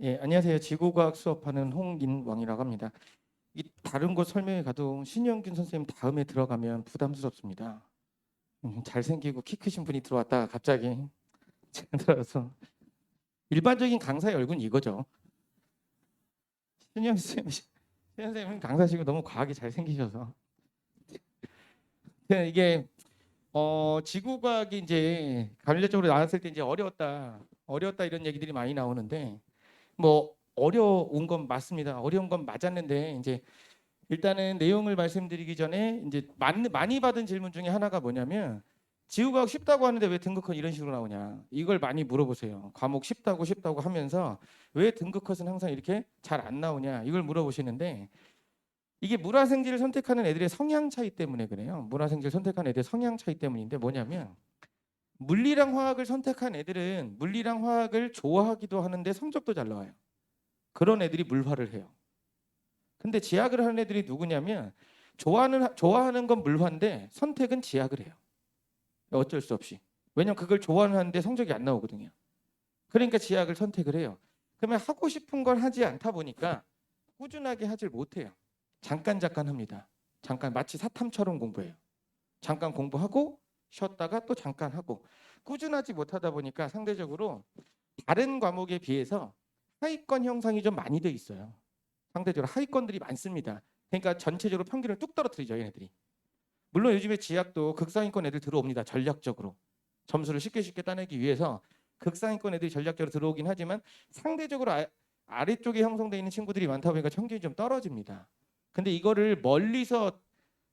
예, 안녕하세요. 지구과학 수업하는 홍인왕이라고 합니다. 이 다른 곳 설명회 가도 신영균 선생님 다음에 들어가면 부담스럽습니다. 잘생기고 키 크신 분이 들어왔다가 갑자기 제가 들어서 일반적인 강사의 얼굴은 이거죠. 신영 선생님은 강사시고 너무 과하게 잘생기셔서 이게 지구과학이 이제 간헐적으로 나왔을 때 이제 어려웠다 이런 얘기들이 많이 나오는데 뭐 어려운 건 맞습니다. 어려운 건 맞았는데 이제 일단은 내용을 말씀드리기 전에 이제 많이 받은 질문 중에 하나가 뭐냐면 지구과학 쉽다고 하는데 왜 등급컷 이런 식으로 나오냐 이걸 많이 물어보세요. 과목 쉽다고 하면서 왜 등급컷은 항상 이렇게 잘 안 나오냐 이걸 물어보시는데 이게 물화생지를 선택하는 애들의 성향 차이 때문에 그래요. 물화생지를 선택하는 애들의 성향 차이 때문인데 뭐냐면 물리랑 화학을 선택한 애들은 물리랑 화학을 좋아하기도 하는데 성적도 잘 나와요. 그런 애들이 물화를 해요. 근데 지학을 하는 애들이 누구냐면 좋아하는 건 물화인데 선택은 지학을 해요. 어쩔 수 없이. 왜냐면 그걸 좋아하는데 성적이 안 나오거든요. 그러니까 지학을 선택을 해요. 그러면 하고 싶은 걸 하지 않다 보니까 꾸준하게 하질 못해요. 잠깐 합니다. 잠깐 마치 사탐처럼 공부해요. 잠깐 공부하고 쉬었다가 또 잠깐 하고 꾸준하지 못하다 보니까 상대적으로 다른 과목에 비해서 하위권 형성이 좀 많이 돼 있어요. 상대적으로 하위권들이 많습니다. 그러니까 전체적으로 평균을 뚝 떨어뜨리죠, 얘네들이. 물론 요즘에 지학도 극상위권 애들 들어옵니다. 전략적으로. 점수를 쉽게 따내기 위해서 극상위권 애들이 전략적으로 들어오긴 하지만 상대적으로 아래쪽에 형성되어 있는 친구들이 많다 보니까 평균이 좀 떨어집니다. 근데 이거를 멀리서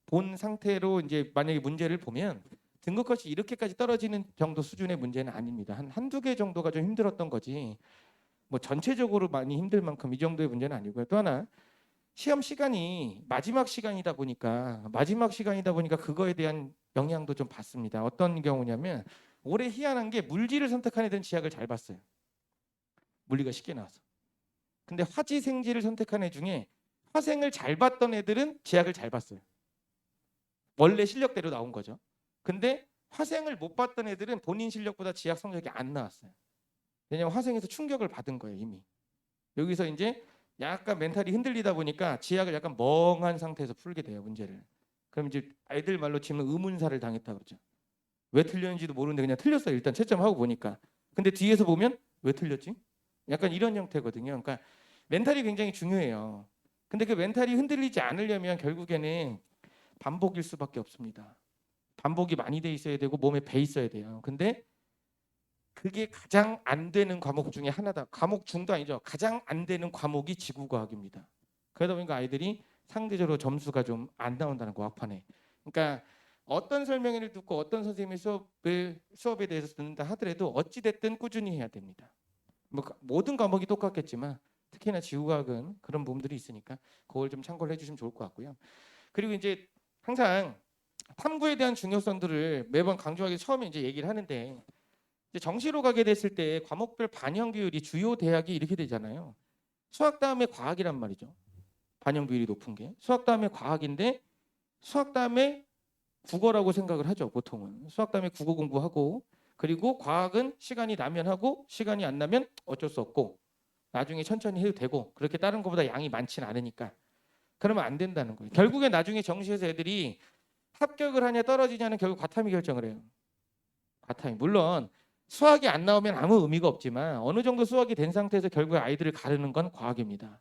본 상태로 이제 만약에 문제를 보면 등급컷이 이렇게까지 떨어지는 정도 수준의 문제는 아닙니다. 한두 개 정도가 좀 힘들었던 거지. 뭐 전체적으로 많이 힘들 만큼 이 정도의 문제는 아니고요. 또 하나 시험 시간이 마지막 시간이다 보니까 그거에 대한 영향도 좀 받습니다. 어떤 경우냐면 올해 희한한 게 물질을 선택한 애들은 지학을 잘 봤어요. 물리가 쉽게 나와서. 근데 화지생지를 선택한 애 중에 화생을 잘 봤던 애들은 지학을 잘 봤어요. 원래 실력대로 나온 거죠. 근데 화생을 못 봤던 애들은 본인 실력보다 지학 성적이 안 나왔어요. 왜냐면 화생에서 충격을 받은 거예요, 이미. 여기서 이제 약간 멘탈이 흔들리다 보니까 지학을 약간 멍한 상태에서 풀게 돼요, 문제를. 그럼 이제 아이들 말로 치면 의문사를 당했다 그러죠. 왜 틀렸는지도 모르는데 그냥 틀렸어요. 일단 채점하고 보니까. 근데 뒤에서 보면 왜 틀렸지? 약간 이런 형태거든요. 그러니까 멘탈이 굉장히 중요해요. 근데 그 멘탈이 흔들리지 않으려면 결국에는 반복일 수밖에 없습니다. 반복이 많이 돼 있어야 되고 몸에 배 있어야 돼요. 근데 그게 가장 안 되는 과목 중에 하나다. 과목 중도 아니죠. 가장 안 되는 과목이 지구과학입니다. 그러다 보니까 아이들이 상대적으로 점수가 좀 안 나온다는 거 학판에. 그러니까 어떤 설명회를 듣고 어떤 선생님의 수업에 대해서 듣는다 하더라도 어찌 됐든 꾸준히 해야 됩니다. 뭐 모든 과목이 똑같겠지만 특히나 지구과학은 그런 부분들이 있으니까 그걸 좀 참고를 해주시면 좋을 것 같고요. 그리고 이제 항상 탐구에 대한 중요성들을 매번 강조하기 처음에 이제 얘기를 하는데 이제 정시로 가게 됐을 때 과목별 반영 비율이 주요 대학이 이렇게 되잖아요. 수학 다음에 과학이란 말이죠. 반영 비율이 높은 게 수학 다음에 과학인데 수학 다음에 국어라고 생각을 하죠. 보통은 수학 다음에 국어 공부하고 그리고 과학은 시간이 나면 하고 시간이 안 나면 어쩔 수 없고 나중에 천천히 해도 되고 그렇게 다른 것보다 양이 많지는 않으니까 그러면 안 된다는 거예요. 결국에 나중에 정시에서 애들이 합격을 하냐 떨어지냐는 결국 과탐이 결정을 해요. 과탐이 물론 수학이 안 나오면 아무 의미가 없지만 어느 정도 수학이 된 상태에서 결국에 아이들을 가르는 건 과학입니다.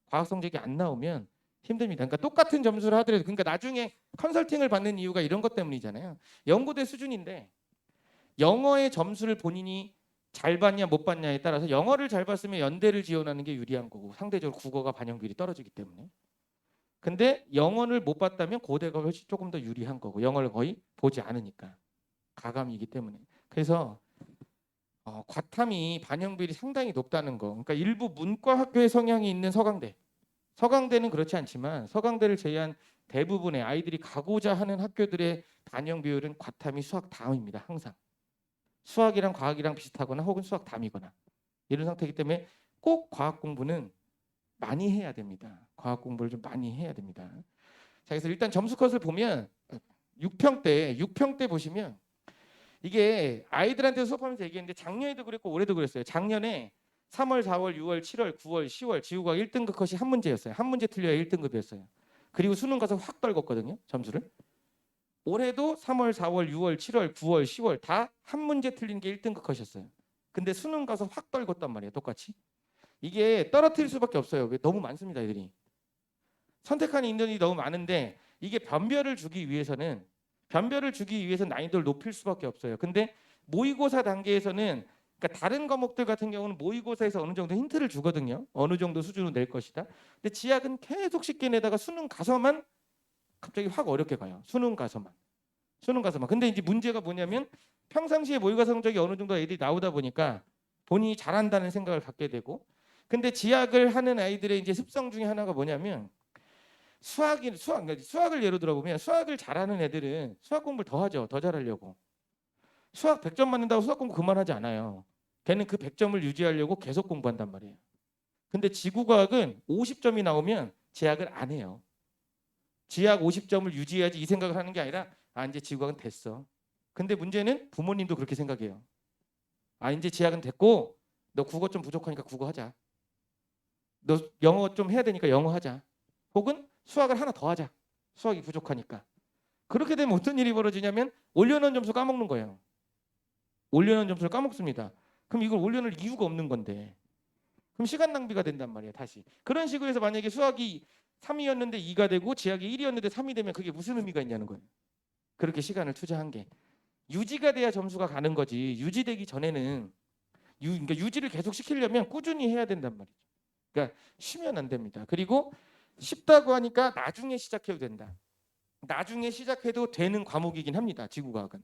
과학 성적이 안 나오면 힘듭니다. 그러니까 똑같은 점수를 하더라도 그러니까 나중에 컨설팅을 받는 이유가 이런 것 때문이잖아요. 연구대 수준인데 영어의 점수를 본인이 잘 봤냐 못 봤냐에 따라서 영어를 잘 봤으면 연대를 지원하는 게 유리한 거고 상대적으로 국어가 반영비율이 떨어지기 때문에 근데 영어를 못 봤다면 고대가 훨씬 조금 더 유리한 거고 영어를 거의 보지 않으니까 가감이기 때문에 그래서 과탐이 반영비율이 상당히 높다는 거. 그러니까 일부 문과 학교의 성향이 있는 서강대는 그렇지 않지만 서강대를 제외한 대부분의 아이들이 가고자 하는 학교들의 반영 비율은 과탐이 수학 다음입니다. 항상. 수학이랑 과학이랑 비슷하거나 혹은 수학 담이거나 이런 상태이기 때문에 꼭 과학 공부는 많이 해야 됩니다. 과학 공부를 좀 많이 해야 됩니다. 자, 그래서 일단 점수 컷을 보면 6평 때 보시면 이게 아이들한테 수업하면서 얘기했는데 작년에도 그랬고 올해도 그랬어요. 작년에 3월, 4월, 6월, 7월, 9월, 10월 지구과학 1등급 컷이 한 문제였어요. 한 문제 틀려야 1등급이었어요. 그리고 수능 가서 확 떨궜거든요. 점수를. 올해도 3월, 4월, 6월, 7월, 9월, 10월 다 한 문제 틀린 게 1등급 컷이었어요. 근데 수능 가서 확 떨궜단 말이에요. 똑같이. 이게 떨어뜨릴 수밖에 없어요. 너무 많습니다. 애들이. 선택하는 인원이 너무 많은데 이게 변별을 주기 위해서는 난이도를 높일 수밖에 없어요. 근데 모의고사 단계에서는 그러니까 다른 과목들 같은 경우는 모의고사에서 어느 정도 힌트를 주거든요. 어느 정도 수준으로 낼 것이다. 근데 지학은 계속 쉽게 내다가 수능 가서만 갑자기 확 어렵게 가요. 수능 가서만. 근데 이제 문제가 뭐냐면 평상시에 모의고사 성적이 어느 정도 애들이 나오다 보니까 본인이 잘한다는 생각을 갖게 되고 근데 지학을 하는 아이들의 이제 습성 중에 하나가 뭐냐면 수학을 예로 들어보면 수학을 잘하는 애들은 수학 공부를 더 하죠. 더 잘하려고. 수학 100점 맞는다고 수학 공부 그만하지 않아요. 걔는 그 100점을 유지하려고 계속 공부한단 말이에요. 근데 지구과학은 50점이 나오면 재학을 안 해요. 지학 50점을 유지해야지 이 생각을 하는 게 아니라 이제 지구과학은 됐어. 근데 문제는 부모님도 그렇게 생각해요. 이제 지학은 됐고 너 국어 좀 부족하니까 국어 하자. 너 영어 좀 해야 되니까 영어 하자. 혹은 수학을 하나 더 하자. 수학이 부족하니까. 그렇게 되면 어떤 일이 벌어지냐면 올려놓은 점수 까먹는 거예요. 올려놓은 점수를 까먹습니다. 그럼 이걸 올려놓을 이유가 없는 건데. 그럼 시간 낭비가 된단 말이에요. 다시. 그런 식으로 해서 만약에 수학이 3이었는데 2가 되고 지학이 1이었는데 3이 되면 그게 무슨 의미가 있냐는 거예요. 그렇게 시간을 투자한 게. 유지가 돼야 점수가 가는 거지. 유지되기 전에는 그러니까 유지를 계속 시키려면 꾸준히 해야 된단 말이죠. 그러니까 쉬면 안 됩니다. 그리고 쉽다고 하니까 나중에 시작해도 된다. 나중에 시작해도 되는 과목이긴 합니다. 지구과학은.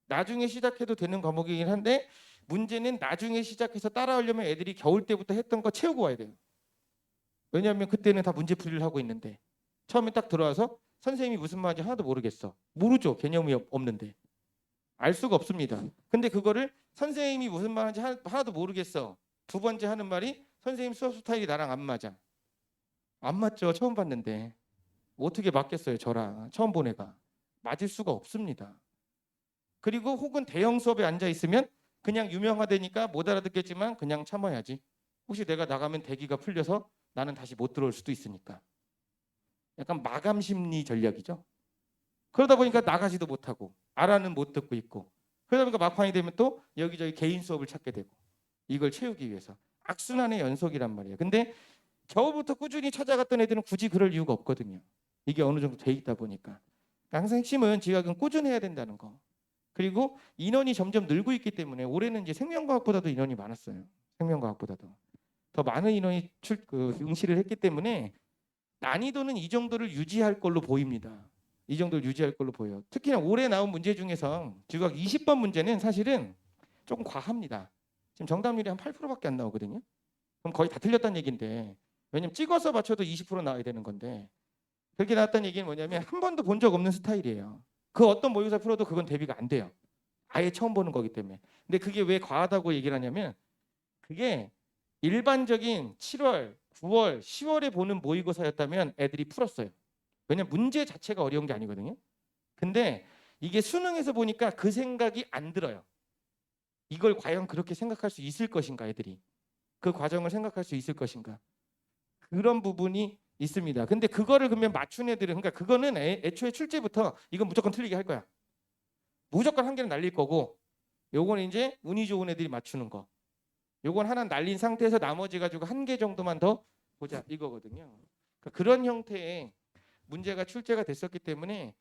나중에 시작해도 되는 과목이긴 한데 문제는 나중에 시작해서 따라오려면 애들이 겨울 때부터 했던 거 채우고 와야 돼요. 왜냐하면 그때는 다 문제풀이를 하고 있는데 처음에 딱 들어와서 선생님이 무슨 말인지 하나도 모르겠어. 모르죠. 개념이 없는데. 알 수가 없습니다. 근데 그거를 선생님이 무슨 말인지 하나도 모르겠어. 두 번째 하는 말이 선생님 수업 스타일이 나랑 안 맞아. 안 맞죠. 처음 봤는데. 어떻게 맞겠어요. 저랑. 처음 본 애가. 맞을 수가 없습니다. 그리고 혹은 대형 수업에 앉아 있으면 그냥 유명하다니까 못 알아듣겠지만 그냥 참아야지. 혹시 내가 나가면 대기가 풀려서 나는 다시 못 들어올 수도 있으니까. 약간 마감 심리 전략이죠. 그러다 보니까 나가지도 못하고 알아는 못 듣고 있고 그러다 보니까 막판이 되면 또 여기저기 개인 수업을 찾게 되고 이걸 채우기 위해서 악순환의 연속이란 말이에요. 근데 겨우부터 꾸준히 찾아갔던 애들은 굳이 그럴 이유가 없거든요. 이게 어느 정도 돼 있다 보니까. 항상 핵심은 지각은 꾸준해야 된다는 거. 그리고 인원이 점점 늘고 있기 때문에 올해는 이제 생명과학보다도 인원이 많았어요. 생명과학보다도. 더 많은 인원이 응시를 했기 때문에 난이도는 이 정도를 유지할 걸로 보입니다. 이 정도를 유지할 걸로 보여요. 특히나 올해 나온 문제 중에서 지각 20번 문제는 사실은 조금 과합니다. 지금 정답률이 한 8%밖에 안 나오거든요. 그럼 거의 다 틀렸다는 얘기인데 왜냐면 찍어서 맞춰도 20% 나와야 되는 건데 그렇게 나왔다는 얘기는 뭐냐면 한 번도 본 적 없는 스타일이에요. 그 어떤 모의고사 풀어도 그건 대비가 안 돼요. 아예 처음 보는 거기 때문에. 근데 그게 왜 과하다고 얘기를 하냐면 그게 일반적인 7월, 9월, 10월에 보는 모의고사였다면 애들이 풀었어요. 왜냐면 문제 자체가 어려운 게 아니거든요. 근데 이게 수능에서 보니까 그 생각이 안 들어요. 이걸 과연 그렇게 생각할 수 있을 것인가 애들이. 그 과정을 생각할 수 있을 것인가. 그런 부분이 있습니다. 근데 그거를 그러면 맞춘 애들은 그러니까 그거는 애초에 출제부터 이건 무조건 틀리게 할 거야. 무조건 한 개는 날릴 거고 요건 이제 운이 좋은 애들이 맞추는 거. 요건 하나 날린 상태에서 나머지 가지고 한 개 정도만 더 보자 이거거든요. 그러니까 그런 형태의 문제가 출제가 됐었기 때문에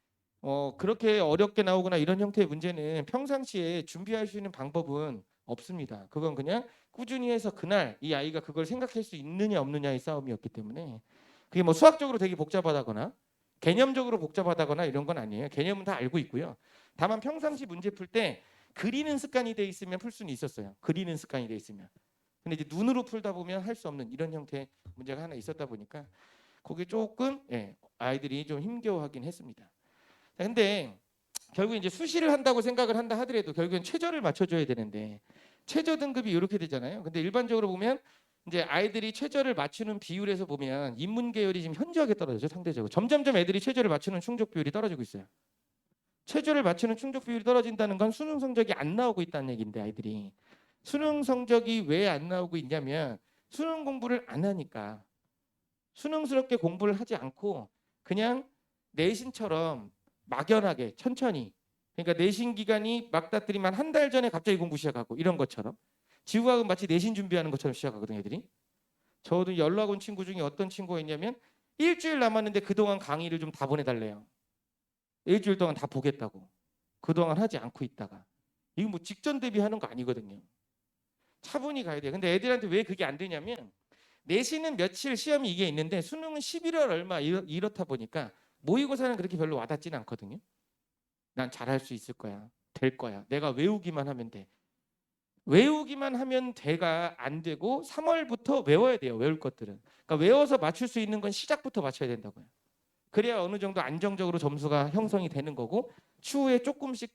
그렇게 어렵게 나오거나 이런 형태의 문제는 평상시에 준비할 수 있는 방법은 없습니다. 그건 그냥 꾸준히 해서 그날 이 아이가 그걸 생각할 수 있느냐 없느냐의 싸움이었기 때문에 그게 뭐 수학적으로 되게 복잡하다거나 개념적으로 복잡하다거나 이런 건 아니에요. 개념은 다 알고 있고요. 다만 평상시 문제 풀 때 그리는 습관이 돼 있으면 풀 수는 있었어요. 그리는 습관이 돼 있으면. 근데 이제 눈으로 풀다 보면 할 수 없는 이런 형태의 문제가 하나 있었다 보니까 그게 조금 아이들이 좀 힘겨워하긴 했습니다. 근데 결국 이제 수시를 한다고 생각을 한다 하더라도 결국엔 최저를 맞춰줘야 되는데 최저 등급이 이렇게 되잖아요. 근데 일반적으로 보면 이제 아이들이 최저를 맞추는 비율에서 보면 인문 계열이 지금 현저하게 떨어져요. 상대적으로 점점점 애들이 최저를 맞추는 충족 비율이 떨어지고 있어요. 최저를 맞추는 충족 비율이 떨어진다는 건 수능 성적이 안 나오고 있다는 얘기인데 아이들이 수능 성적이 왜 안 나오고 있냐면 수능 공부를 안 하니까. 수능스럽게 공부를 하지 않고 그냥 내신처럼 막연하게 천천히, 그러니까 내신 기간이 막다뜨리면 한 달 전에 갑자기 공부 시작하고 이런 것처럼 지구과학 마치 내신 준비하는 것처럼 시작하거든요, 애들이. 저도 연락 온 친구 중에 어떤 친구가 있냐면 일주일 남았는데 그동안 강의를 좀 다 보내달래요. 일주일 동안 다 보겠다고. 그동안 하지 않고 있다가. 이거 뭐 직전 대비하는 거 아니거든요. 차분히 가야 돼요. 근데 애들한테 왜 그게 안 되냐면 내신은 며칠 시험이 이게 있는데 수능은 11월 얼마 이렇다 보니까 모의고사는 그렇게 별로 와닿지는 않거든요. 난 잘할 수 있을 거야. 될 거야. 내가 외우기만 하면 돼. 외우기만 하면 돼가 안 되고 3월부터 외워야 돼요. 외울 것들은. 그러니까 외워서 맞출 수 있는 건 시작부터 맞춰야 된다고요. 그래야 어느 정도 안정적으로 점수가 형성이 되는 거고 추후에 조금씩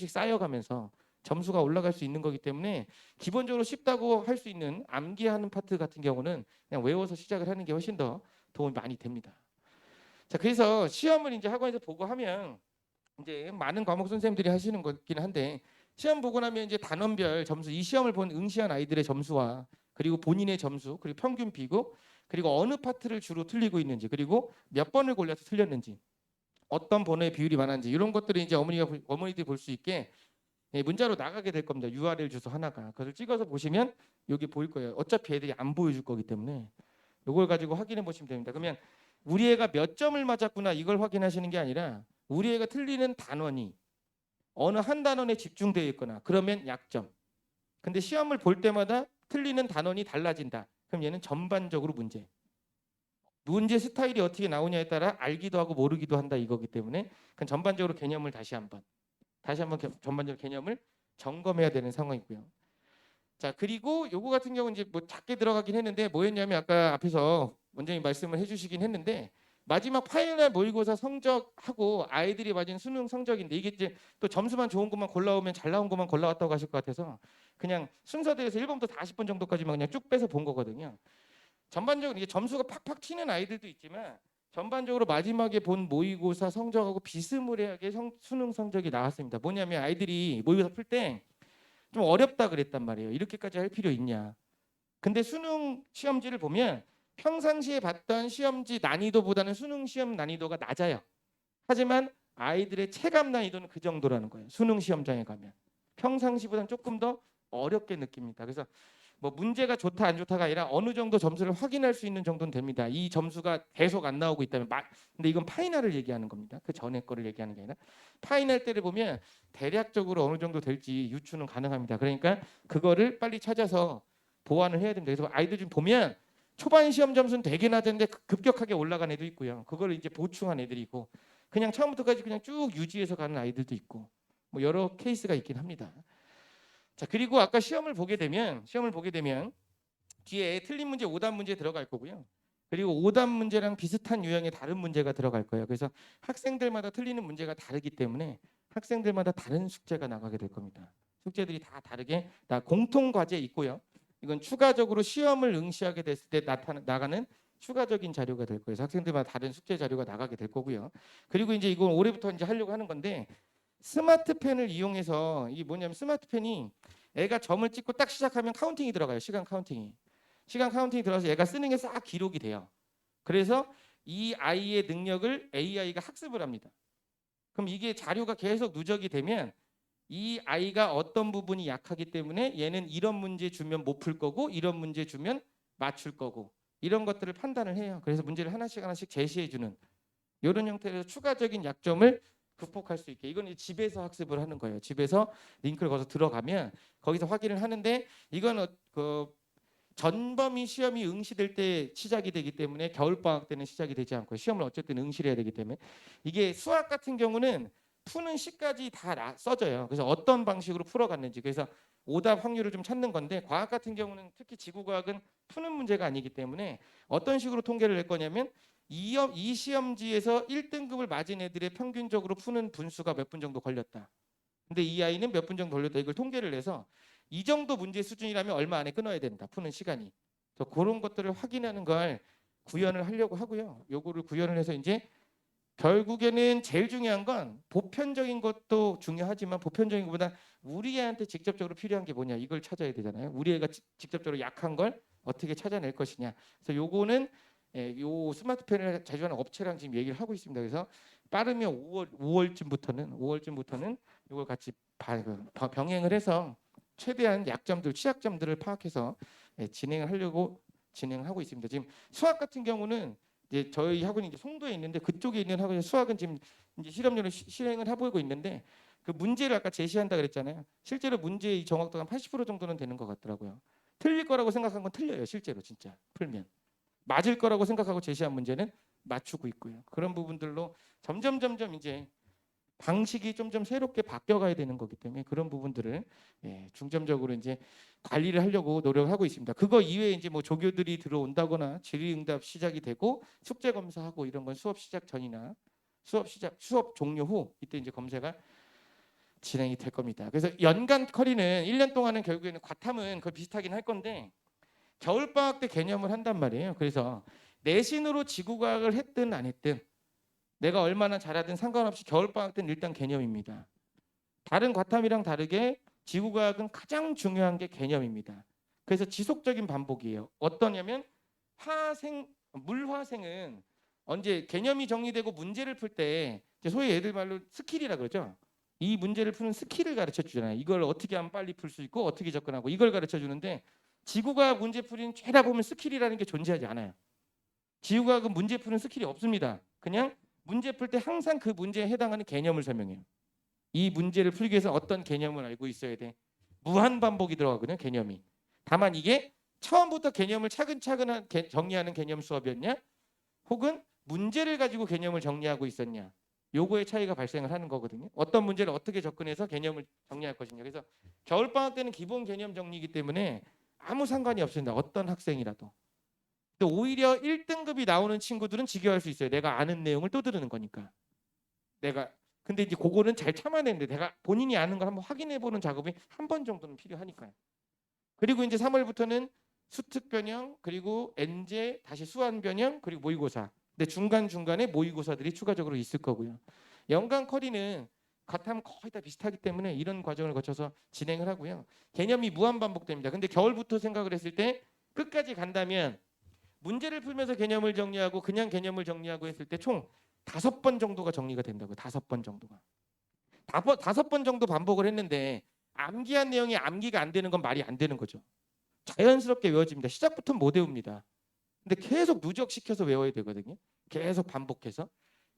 쌓여가면서 점수가 올라갈 수 있는 거기 때문에 기본적으로 쉽다고 할 수 있는 암기하는 파트 같은 경우는 그냥 외워서 시작을 하는 게 훨씬 더 도움이 많이 됩니다. 자, 그래서 시험을 이제 학원에서 보고 하면 이제 많은 과목 선생님들이 하시는 거긴 한데 시험 보고 나면 이제 단원별 점수, 이 시험을 본 응시한 아이들의 점수와 그리고 본인의 점수, 그리고 평균 비교, 그리고 어느 파트를 주로 틀리고 있는지, 그리고 몇 번을 골라서 틀렸는지, 어떤 번호의 비율이 많은지 이런 것들을 이제 어머니들이 볼 수 있게 문자로 나가게 될 겁니다. URL 주소 하나가. 그래서 찍어서 보시면 여기 보일 거예요. 어차피 애들이 안 보여줄 거기 때문에 이걸 가지고 확인해 보시면 됩니다. 그러면 우리 애가 몇 점을 맞았구나 이걸 확인하시는 게 아니라 우리 애가 틀리는 단원이 어느 한 단원에 집중되어 있거나 그러면 약점. 근데 시험을 볼 때마다 틀리는 단원이 달라진다. 그럼 얘는 전반적으로 문제 스타일이 어떻게 나오냐에 따라 알기도 하고 모르기도 한다 이거기 때문에 그건 전반적으로 개념을 다시 한번 전반적 개념을 점검해야 되는 상황이고요. 자, 그리고 요거 같은 경우는 이제 뭐 작게 들어가긴 했는데 뭐였냐면 아까 앞에서 원장님 말씀을 해주시긴 했는데 마지막 파이널 모의고사 성적하고 아이들이 맞은 수능 성적인데 이게 이제 또 점수만 좋은 것만 골라오면 잘 나온 것만 골라왔다고 하실 것 같아서 그냥 순서대에서 1번부터 40번 정도까지만 그냥 쭉 빼서 본 거거든요. 전반적으로 이게 점수가 팍팍 튀는 아이들도 있지만 전반적으로 마지막에 본 모의고사 성적하고 비스무리하게 수능 성적이 나왔습니다. 뭐냐면 아이들이 모의고사 풀 때 좀 어렵다 그랬단 말이에요. 이렇게까지 할 필요 있냐. 근데 수능 시험지를 보면 평상시에 봤던 시험지 난이도보다는 수능 시험 난이도가 낮아요. 하지만 아이들의 체감 난이도는 그 정도라는 거예요. 수능 시험장에 가면. 평상시보다는 조금 더 어렵게 느낍니다. 그래서 뭐 문제가 좋다 안 좋다가 아니라 어느 정도 점수를 확인할 수 있는 정도는 됩니다. 이 점수가 계속 안 나오고 있다면 근데 이건 파이널을 얘기하는 겁니다. 그 전에 거를 얘기하는 게 아니라 파이널 때를 보면 대략적으로 어느 정도 될지 유추는 가능합니다. 그러니까 그거를 빨리 찾아서 보완을 해야 됩니다. 그래서 아이들 좀 보면 초반 시험 점수는 되게 낮은데 급격하게 올라간 애도 있고요. 그걸 이제 보충한 애들이 있고 그냥 처음부터까지 그냥 쭉 유지해서 가는 아이들도 있고 뭐 여러 케이스가 있긴 합니다. 자, 그리고 아까 시험을 보게 되면 뒤에 틀린 문제, 오답 문제 들어갈 거고요. 그리고 오답 문제랑 비슷한 유형의 다른 문제가 들어갈 거예요. 그래서 학생들마다 틀리는 문제가 다르기 때문에 학생들마다 다른 숙제가 나가게 될 겁니다. 숙제들이 다 다르게 공통 과제 있고요. 이건 추가적으로 시험을 응시하게 됐을 때 나가는 추가적인 자료가 될 거예요. 그래서 학생들마다 다른 숙제 자료가 나가게 될 거고요. 그리고 이제 이건 올해부터 이제 하려고 하는 건데 스마트펜을 이용해서 이게 뭐냐면 스마트펜이 애가 점을 찍고 딱 시작하면 카운팅이 들어가요. 시간 카운팅이 들어가서 얘가 쓰는 게 싹 기록이 돼요. 그래서 이 아이의 능력을 AI가 학습을 합니다. 그럼 이게 자료가 계속 누적이 되면 이 아이가 어떤 부분이 약하기 때문에 얘는 이런 문제 주면 못 풀 거고 이런 문제 주면 맞출 거고 이런 것들을 판단을 해요. 그래서 문제를 하나씩 제시해 주는 이런 형태로 추가적인 약점을 극복할 수 있게 이건 집에서 학습을 하는 거예요. 집에서 링크를 걸어서 들어가면 거기서 확인을 하는데 이건 그 전범위 시험이 응시될 때 시작이 되기 때문에 겨울방학 때는 시작이 되지 않고 시험을 어쨌든 응시를 해야 되기 때문에 이게 수학 같은 경우는 푸는 시까지 다 써져요. 그래서 어떤 방식으로 풀어갔는지 그래서 오답 확률을 좀 찾는 건데 과학 같은 경우는 특히 지구과학은 푸는 문제가 아니기 때문에 어떤 식으로 통계를 낼 거냐면 이 시험지에서 1등급을 맞은 애들의 평균적으로 푸는 분수가 몇 분 정도 걸렸다. 근데 이 아이는 몇 분 정도 걸렸다. 이걸 통계를 내서 이 정도 문제 수준이라면 얼마 안에 끊어야 된다. 푸는 시간이. 그래서 그런 것들을 확인하는 걸 구현을 하려고 하고요. 요거를 구현을 해서 이제 결국에는 제일 중요한 건 보편적인 것도 중요하지만 보편적인 것보다 우리 애한테 직접적으로 필요한 게 뭐냐 이걸 찾아야 되잖아요. 우리 애가 직접적으로 약한 걸 어떻게 찾아낼 것이냐. 그래서 요거는 요 스마트펜을 제조하는 업체랑 지금 얘기를 하고 있습니다. 그래서 빠르면 5월쯤부터는 이걸 같이 병행을 해서 최대한 약점들, 취약점들을 파악해서 진행을 하려고 진행하고 있습니다. 지금 수학 같은 경우는 이제 저희 학원이 이제 송도에 있는데 그쪽에 있는 학원이 수학은 지금 이제 실험률을 실행을 해보고 있는데 그 문제를 아까 제시한다 그랬잖아요. 실제로 문제의 정확도가 한 80% 정도는 되는 것 같더라고요. 틀릴 거라고 생각한 건 틀려요. 실제로 진짜 풀면. 맞을 거라고 생각하고 제시한 문제는 맞추고 있고요. 그런 부분들로 점점 이제 방식이 좀 새롭게 바뀌어가야 되는 거기 때문에 그런 부분들을 중점적으로 이제 관리를 하려고 노력하고 있습니다. 그거 이외에 이제 뭐 조교들이 들어온다거나 질의응답 시작이 되고 숙제 검사하고 이런 건 수업 시작 전이나 수업 종료 후 이때 이제 검사가 진행이 될 겁니다. 그래서 연간 커리는 1년 동안은 결국에는 과탐은 거의 비슷하긴 할 건데 겨울방학 때 개념을 한단 말이에요. 그래서 내신으로 지구과학을 했든 안 했든 내가 얼마나 잘하든 상관없이 겨울방학 때는 일단 개념입니다. 다른 과탐이랑 다르게 지구과학은 가장 중요한 게 개념입니다. 그래서 지속적인 반복이에요. 어떠냐면 물화생은 언제 개념이 정리되고 문제를 풀 때 소위 애들 말로 스킬이라 그러죠. 이 문제를 푸는 스킬을 가르쳐 주잖아요. 이걸 어떻게 하면 빨리 풀 수 있고 어떻게 접근하고 이걸 가르쳐 주는데 지구과학 문제 풀이는 죄다 보면 스킬이라는 게 존재하지 않아요. 지구과학은 문제 푸는 스킬이 없습니다. 그냥 문제 풀 때 항상 그 문제에 해당하는 개념을 설명해요. 이 문제를 풀기 위해서 어떤 개념을 알고 있어야 돼. 무한 반복이 들어가거든요. 개념이. 다만 이게 처음부터 개념을 차근차근 정리하는 개념 수업이었냐 혹은 문제를 가지고 개념을 정리하고 있었냐 요거의 차이가 발생을 하는 거거든요. 어떤 문제를 어떻게 접근해서 개념을 정리할 것이냐. 그래서 겨울방학 때는 기본 개념 정리이기 때문에 아무 상관이 없습니다. 어떤 학생이라도. 또 오히려 1등급이 나오는 친구들은 지겨워할 수 있어요. 내가 아는 내용을 또 들으는 거니까. 근데 이제 그거는 잘 참아내는데 내가 본인이 아는 걸 한번 확인해 보는 작업이 한 번 정도는 필요하니까요. 그리고 이제 3월부터는 수특 변형 그리고 엔제 다시 수완 변형 그리고 모의고사. 근데 중간중간에 모의고사들이 추가적으로 있을 거고요. 연간 커리는 과탐 거의 다 비슷하기 때문에 이런 과정을 거쳐서 진행을 하고요. 개념이 무한 반복됩니다. 근데 겨울부터 생각을 했을 때 끝까지 간다면 문제를 풀면서 개념을 정리하고 그냥 개념을 정리하고 했을 때 총 5번 정도가 정리가 된다고요. 5번 정도가. 5번 정도 반복을 했는데 암기한 내용이 암기가 안 되는 건 말이 안 되는 거죠. 자연스럽게 외워집니다. 시작부터 못 외웁니다. 근데 계속 누적시켜서 외워야 되거든요. 계속 반복해서.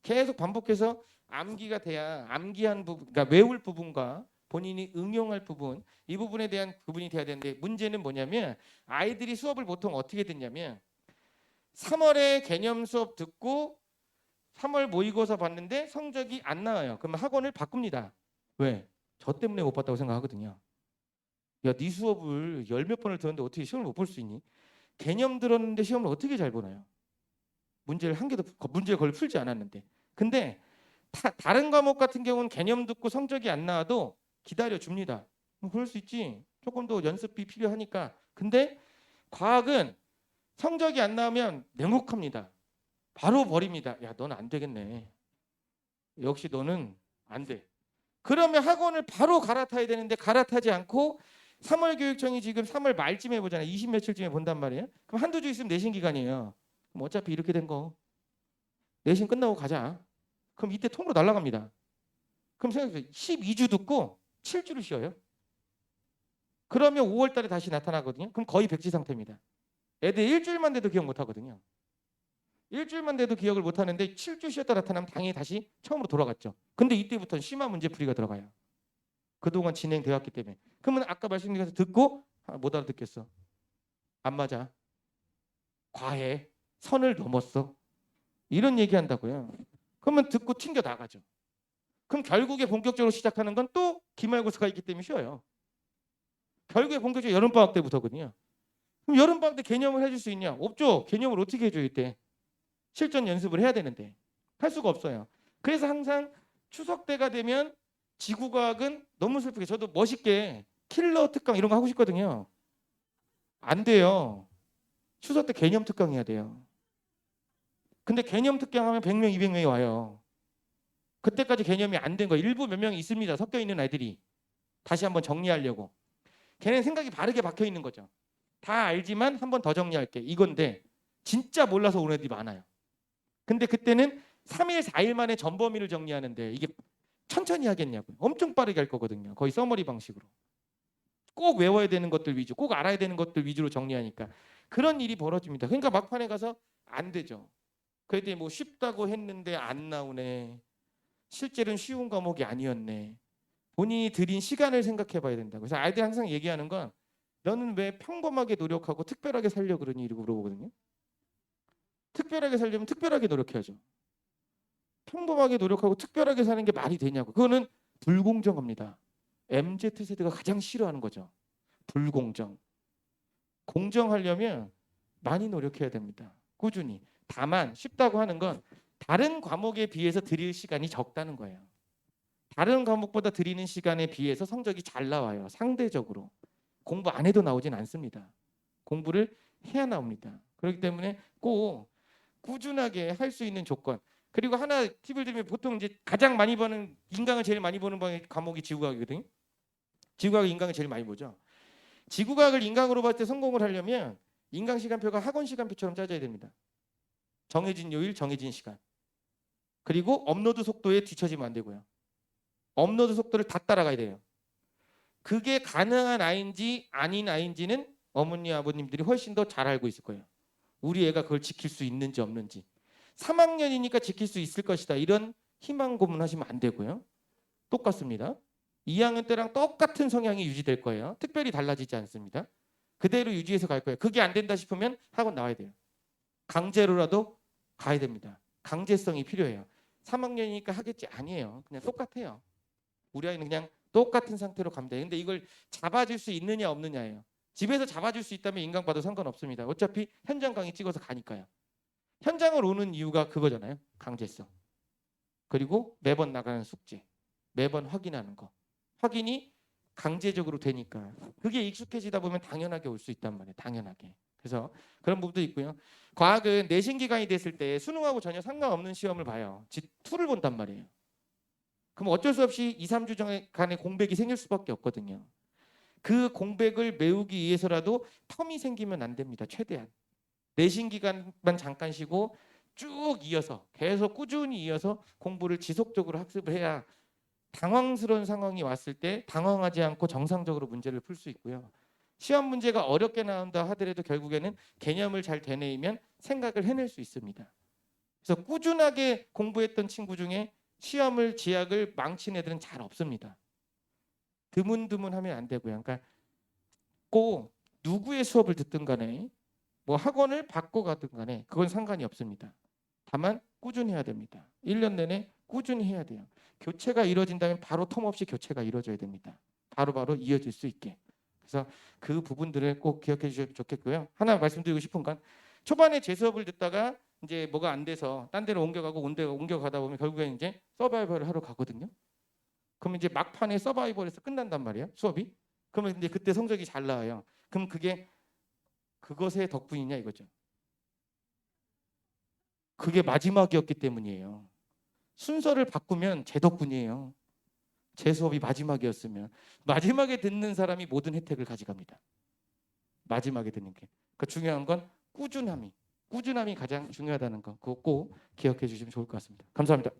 계속 반복해서 암기가 돼야 암기한 부분, 그러니까 외울 부분과 본인이 응용할 부분, 이 부분에 대한 구분이 돼야 되는데 문제는 뭐냐면 아이들이 수업을 보통 어떻게 듣냐면 3월에 개념 수업 듣고 3월 모의고사 봤는데 성적이 안 나와요. 그러면 학원을 바꿉니다. 왜? 저 때문에 못 봤다고 생각하거든요. 야, 네 수업을 열 몇 번을 들었는데 어떻게 시험을 못 볼 수 있니? 개념 들었는데 시험을 어떻게 잘 보나요? 문제를 한 개도 문제를 거의 풀지 않았는데. 근데 다른 과목 같은 경우는 개념 듣고 성적이 안 나와도 기다려 줍니다. 그럴 수 있지. 조금 더 연습이 필요하니까. 근데 과학은 성적이 안 나오면 냉혹합니다. 바로 버립니다. 야, 넌 안 되겠네. 역시 너는 안 돼. 그러면 학원을 바로 갈아타야 되는데 갈아타지 않고 3월 교육청이 지금 3월 말쯤에 보잖아요. 20 며칠쯤에 본단 말이에요. 그럼 한두 주 있으면 내신 기간이에요. 그럼 어차피 이렇게 된 거 내신 끝나고 가자. 그럼 이때 통으로 날아갑니다. 그럼 생각해보세요. 12주 듣고 7주를 쉬어요. 그러면 5월 달에 다시 나타나거든요. 그럼 거의 백지 상태입니다. 애들 일주일만 돼도 기억 못 하거든요. 일주일만 돼도 기억을 못 하는데 7주 쉬었다 나타나면 당연히 다시 처음으로 돌아갔죠. 근데 이때부터는 심화 문제풀이가 들어가요. 그동안 진행되었기 때문에. 그러면 아까 말씀드린 것서 듣고 못 알아듣겠어. 안 맞아. 과해. 선을 넘었어. 이런 얘기한다고요. 그러면 듣고 튕겨 나가죠. 그럼 결국에 본격적으로 시작하는 건 또 기말고사가 있기 때문에 쉬워요. 결국에 본격적으로 여름방학 때부터거든요. 그럼 여름방학 때 개념을 해줄 수 있냐? 없죠. 개념을 어떻게 해줘요 이때. 실전 연습을 해야 되는데 할 수가 없어요. 그래서 항상 추석 때가 되면 지구과학은 너무 슬프게 저도 멋있게 킬러 특강 이런 거 하고 싶거든요. 안 돼요. 추석 때 개념 특강 해야 돼요. 근데 개념 특강 하면 100명, 200명이 와요. 그때까지 개념이 안 된 거예요. 일부 몇 명 있습니다. 섞여 있는 아이들이 다시 한번 정리하려고. 걔네는 생각이 바르게 박혀 있는 거죠. 다 알지만 한 번 더 정리할게. 이건데 진짜 몰라서 오는 애들이 많아요. 근데 그때는 3일, 4일 만에 전범위를 정리하는데 이게 천천히 하겠냐고요. 엄청 빠르게 할 거거든요. 거의 서머리 방식으로. 꼭 외워야 되는 것들 위주, 꼭 알아야 되는 것들 위주로 정리하니까 그런 일이 벌어집니다. 그러니까 막판에 가서 안 되죠. 그랬더니 뭐 쉽다고 했는데 안 나오네. 실제로는 쉬운 과목이 아니었네. 본인이 들인 시간을 생각해 봐야 된다고. 그래서 아이들 항상 얘기하는 건 너는 왜 평범하게 노력하고 특별하게 살려 그러니? 이러고 물어보거든요. 특별하게 살려면 특별하게 노력해야죠. 평범하게 노력하고 특별하게 사는 게 말이 되냐고. 그거는 불공정합니다. MZ세대가 가장 싫어하는 거죠. 불공정. 공정하려면 많이 노력해야 됩니다. 꾸준히. 다만 쉽다고 하는 건 다른 과목에 비해서 드릴 시간이 적다는 거예요. 다른 과목보다 드리는 시간에 비해서 성적이 잘 나와요. 상대적으로. 공부 안 해도 나오진 않습니다. 공부를 해야 나옵니다. 그렇기 때문에 꼭 꾸준하게 할 수 있는 조건. 그리고 하나 팁을 드리면 보통 이제 가장 많이 버는 인강을 제일 많이 보는 과목이 지구과학이거든요. 지구과학 인강을 제일 많이 보죠. 지구과학을 인강으로 봤을 때 성공을 하려면 인강 시간표가 학원 시간표처럼 짜져야 됩니다. 정해진 요일, 정해진 시간. 그리고 업로드 속도에 뒤처지면 안 되고요. 업로드 속도를 다 따라가야 돼요. 그게 가능한 아이인지 아닌 아이인지는 어머니 아버님들이 훨씬 더 잘 알고 있을 거예요. 우리 애가 그걸 지킬 수 있는지 없는지. 3학년이니까 지킬 수 있을 것이다. 이런 희망 고문하시면 안 되고요. 똑같습니다. 2학년 때랑 똑같은 성향이 유지될 거예요. 특별히 달라지지 않습니다. 그대로 유지해서 갈 거예요. 그게 안 된다 싶으면 학원 나와야 돼요. 강제로라도 가야 됩니다. 강제성이 필요해요. 3학년이니까 하겠지 아니에요. 그냥 똑같아요. 우리 아이는 그냥 똑같은 상태로 가면 돼요. 근데 이걸 잡아줄 수 있느냐 없느냐예요. 집에서 잡아줄 수 있다면 인강 봐도 상관없습니다. 어차피 현장 강의 찍어서 가니까요. 현장을 오는 이유가 그거잖아요. 강제성. 그리고 매번 나가는 숙제. 매번 확인하는 거. 확인이 강제적으로 되니까 그게 익숙해지다 보면 당연하게 올 수 있단 말이에요. 당연하게. 그래서 그런 부분도 있고요. 과학은 내신 기간이 됐을 때 수능하고 전혀 상관없는 시험을 봐요. 지2를 본단 말이에요. 그럼 어쩔 수 없이 2, 3주 간의 공백이 생길 수밖에 없거든요. 그 공백을 메우기 위해서라도 텀이 생기면 안 됩니다. 최대한. 내신 기간만 잠깐 쉬고 쭉 이어서 계속 꾸준히 이어서 공부를 지속적으로 학습을 해야 당황스러운 상황이 왔을 때 당황하지 않고 정상적으로 문제를 풀 수 있고요. 시험 문제가 어렵게 나온다 하더라도 결국에는 개념을 잘 되뇌이면 생각을 해낼 수 있습니다. 그래서 꾸준하게 공부했던 친구 중에 시험을 지학을 망친 애들은 잘 없습니다. 드문드문하면 안 되고요. 그러니까 꼭 누구의 수업을 듣든 간에 뭐 학원을 바꿔 가든 간에 그건 상관이 없습니다. 다만 꾸준히 해야 됩니다. 1년 내내 꾸준히 해야 돼요. 교체가 이루어진다면 바로 텀없이 교체가 이루어져야 됩니다. 바로바로 이어질 수 있게. 그래서 그 부분들을 꼭 기억해 주셔도 좋겠고요. 하나 말씀드리고 싶은 건 초반에 제 수업을 듣다가 이제 뭐가 안 돼서 딴 데로 옮겨가고 옮겨가다 보면 결국엔 이제 서바이벌을 하러 가거든요. 그럼 이제 막판에 서바이벌에서 끝난단 말이에요. 수업이. 그러면 이제 그때 성적이 잘 나와요. 그럼 그게 그것의 덕분이냐 이거죠. 그게 마지막이었기 때문이에요. 순서를 바꾸면 제 덕분이에요. 제 수업이 마지막이었으면 마지막에 듣는 사람이 모든 혜택을 가져갑니다. 마지막에 듣는 게. 그러니까 중요한 건 꾸준함이 가장 중요하다는 거 그거 꼭 기억해 주시면 좋을 것 같습니다. 감사합니다.